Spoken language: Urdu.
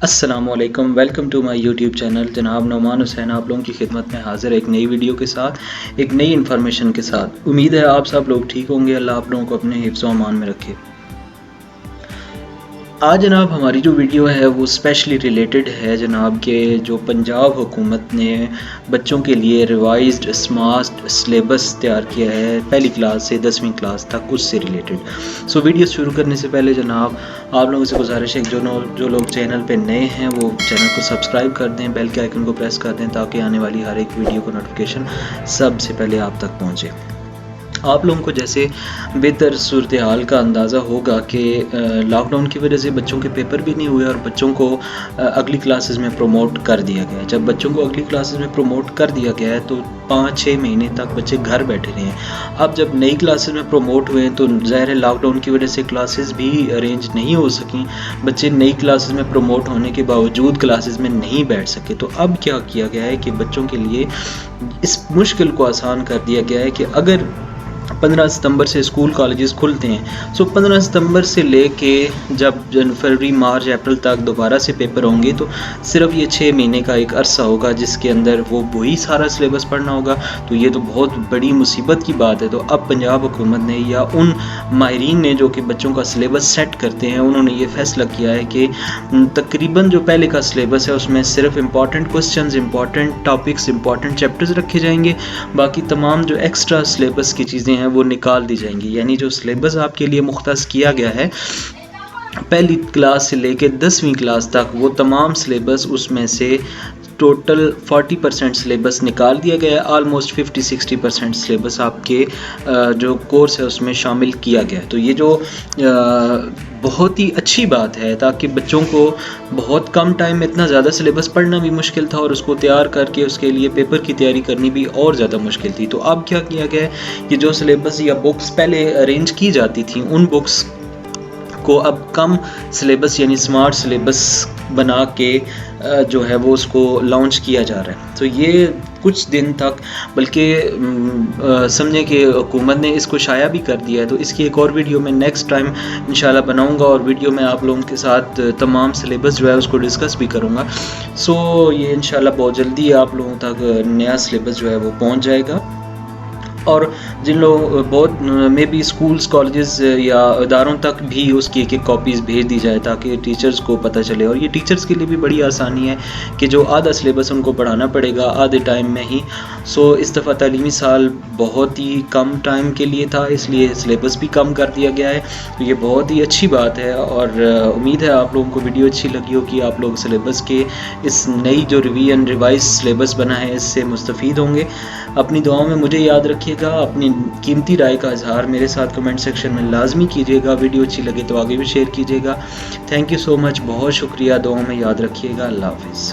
السلام علیکم، welcome to my YouTube channel. جناب نعمان حسین آپ لوگوں کی خدمت میں حاضر ایک نئی ویڈیو کے ساتھ، ایک نئی انفارمیشن کے ساتھ. امید ہے آپ سب لوگ ٹھیک ہوں گے. اللہ آپ لوگوں کو اپنے حفظ و امان میں رکھے. آج جناب ہماری جو ویڈیو ہے وہ اسپیشلی ریلیٹڈ ہے جناب کہ جو پنجاب حکومت نے بچوں کے لیے ریوائزڈ سمارٹ سلیبس تیار کیا ہے پہلی کلاس سے 10ویں کلاس تک، اس سے ریلیٹڈ. سو ویڈیو شروع کرنے سے پہلے جناب آپ لوگوں سے گزارش ہے جو لوگ چینل پہ نئے ہیں وہ چینل کو سبسکرائب کر دیں، بیل کے آئیکن کو پریس کر دیں تاکہ آنے والی ہر ایک ویڈیو کو نوٹیفیکیشن سب سے پہلے آپ تک پہنچے. آپ لوگوں کو جیسے بہتر صورتحال کا اندازہ ہوگا کہ لاک ڈاؤن کی وجہ سے بچوں کے پیپر بھی نہیں ہوئے اور بچوں کو اگلی کلاسز میں پروموٹ کر دیا گیا ہے. جب بچوں کو اگلی کلاسز میں پروموٹ کر دیا گیا ہے تو 5-6 مہینے تک بچے گھر بیٹھے رہے ہیں. اب جب نئی کلاسز میں پروموٹ ہوئے ہیں تو ظاہر ہے لاک ڈاؤن کی وجہ سے کلاسز بھی ارینج نہیں ہو سکیں. بچے نئی کلاسز میں پروموٹ ہونے کے باوجود کلاسز میں نہیں بیٹھ سکے. تو اب کیا کیا گیا ہے کہ بچوں کے لیے اس مشکل کو آسان کر دیا گیا ہے کہ اگر 15 ستمبر سے اسکول کالجز کھلتے ہیں، سو 15 ستمبر سے لے کے جب فروری مارچ اپریل تک دوبارہ سے پیپر ہوں گے تو صرف یہ 6 مہینے کا ایک عرصہ ہوگا جس کے اندر وہی سارا سلیبس پڑھنا ہوگا. تو یہ تو بہت بڑی مصیبت کی بات ہے. تو اب پنجاب حکومت نے یا ان ماہرین نے جو کہ بچوں کا سلیبس سیٹ کرتے ہیں انہوں نے یہ فیصلہ کیا ہے کہ تقریباً جو پہلے کا سلیبس ہے اس میں صرف important questions, important topics, important chapters رکھے جائیں گے. باقی تمام جو ایکسٹرا سلیبس کی چیزیں ہیں وہ نکال دی جائیں گی. یعنی جو سلیبس آپ کے لیے مختص کیا گیا ہے پہلی کلاس سے لے کے 10ویں کلاس تک، وہ تمام سلیبس اس میں سے ٹوٹل 40% سلیبس نکال دیا گیا ہے. آلموسٹ 50-60% سلیبس آپ کے جو کورس ہے اس میں شامل کیا گیا ہے. تو یہ جو بہت ہی اچھی بات ہے تاکہ بچوں کو بہت کم ٹائم میں اتنا زیادہ سلیبس پڑھنا بھی مشکل تھا اور اس کو تیار کر کے اس کے لیے پیپر کی تیاری کرنی بھی اور زیادہ مشکل تھی. تو اب کیا کیا گیا ہے کہ جو سلیبس یا بکس پہلے ارینج کی جاتی تھیں ان بکس کو اب کم سلیبس یعنی سمارٹ سلیبس بنا کے جو ہے وہ اس کو لانچ کیا جا رہا ہے. تو یہ کچھ دن تک بلکہ سمجھیں کہ حکومت نے اس کو شائع بھی کر دیا ہے. تو اس کی ایک اور ویڈیو میں نیکسٹ ٹائم انشاءاللہ بناؤں گا اور ویڈیو میں آپ لوگوں کے ساتھ تمام سلیبس جو ہے اس کو ڈسکس بھی کروں گا. سو یہ انشاءاللہ بہت جلدی آپ لوگوں تک نیا سلیبس جو ہے وہ پہنچ جائے گا. اور جن لوگ بہت میں بھی اسکولز کالجز یا اداروں تک بھی اس کی ایک کاپیز بھیج دی جائے تاکہ ٹیچرز کو پتہ چلے. اور یہ ٹیچرز کے لیے بھی بڑی آسانی ہے کہ جو آدھا سلیبس ان کو پڑھانا پڑے گا آدھے ٹائم میں ہی. سو اس دفعہ تعلیمی سال بہت ہی کم ٹائم کے لیے تھا اس لیے سلیبس بھی کم کر دیا گیا ہے. تو یہ بہت ہی اچھی بات ہے اور امید ہے آپ لوگوں کو ویڈیو اچھی لگی ہو کہ آپ لوگ سلیبس کے اس نئی جو ریوائز سلیبس بنا ہے اس سے مستفید ہوں گے. اپنی دعاؤں میں مجھے یاد رکھیے گا. اپنی قیمتی رائے کا اظہار میرے ساتھ کمنٹ سیکشن میں لازمی کیجیے گا. ویڈیو اچھی لگے تو آگے بھی شیئر کیجیے گا. تھینک یو سو مچ، بہت شکریہ. دعاؤں میں یاد رکھیے گا. اللہ حافظ.